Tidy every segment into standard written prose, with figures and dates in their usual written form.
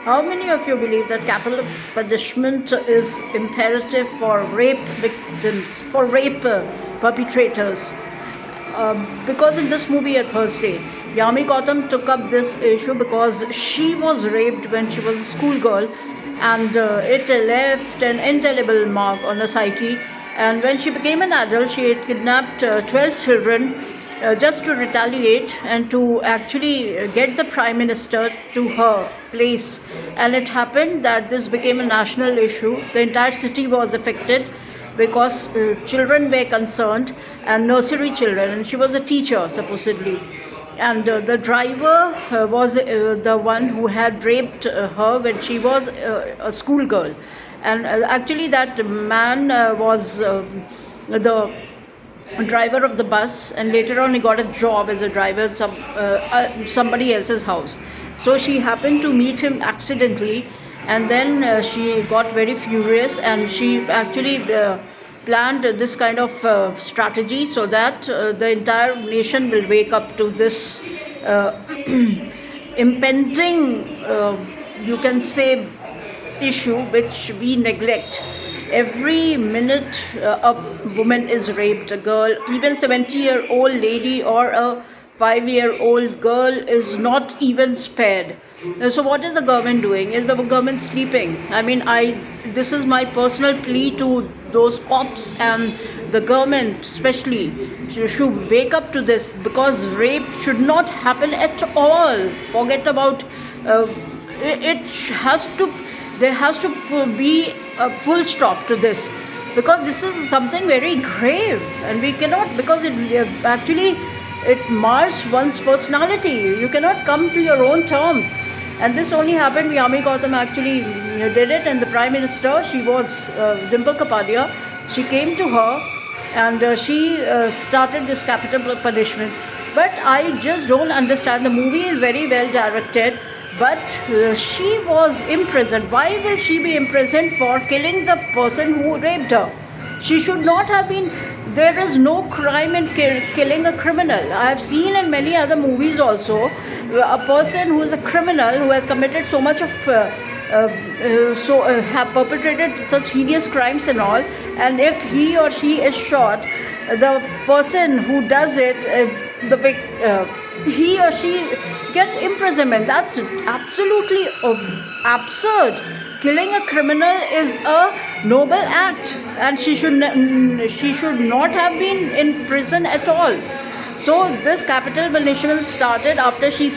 How many of you believe that capital punishment is imperative for rape victims, for rape perpetrators? Because in this movie, A Thursday, Yami Gautam took up this issue because she was raped when she was a schoolgirl, and it left an indelible mark on her psyche. And when she became an adult, she had kidnapped 12 children just to retaliate and to actually get the prime minister to her place. And it happened that this became a national issue. The entire city was affected because children were concerned, and nursery children, and she was a teacher supposedly. And the driver was the one who had raped her when she was a schoolgirl. And actually, that man was the driver of the bus, and later on he got a job as a driver at somebody else's house. So she happened to meet him accidentally, and then she got very furious, and she actually planned this kind of strategy so that the entire nation will wake up to this impending, you can say, issue which we neglect. Every minute a woman is raped, a girl, even 70-year-old lady or a 5-year-old girl is not even spared. So what is the government doing? Is the government sleeping? I mean, this is my personal plea to those cops and the government especially, should wake up to this, because rape should not happen at all. Forget about it has to there has to be a full stop to this, because this is something very grave, and we cannot, because it mars one's personality. You cannot come to your own terms. And this only happened, Yami Gautam actually did it, and the Prime Minister, she was Dimple Kapadia, she came to her, and she started this capital punishment. But I just don't understand. The movie is very well directed, but she was imprisoned. Why will she be imprisoned for killing the person who raped her? She should not have been. There is no crime in killing a criminal. I have seen in many other movies also a person who is a criminal, who has committed so much of have perpetrated such heinous crimes and all, and if he or she is shot, the person who does it, he or she gets imprisonment. That's absolutely absurd. Killing a criminal is a noble act, and she should not have been in prison at all. So this capital punishment started after she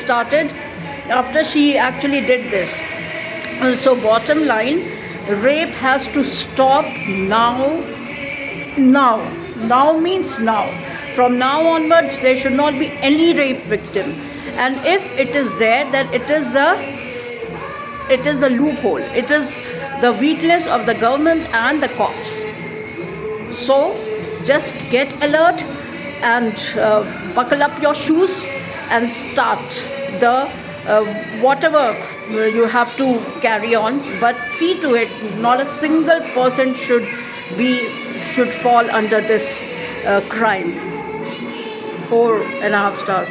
actually did this. So bottom line, rape has to stop now. Now means now. From now onwards, there should not be any rape victim. And if it is there, then it is the loophole. It is the weakness of the government and the cops. So just get alert and buckle up your shoes and start the whatever you have to carry on. But see to it, not a single person should fall under this crime. 4.5 stars.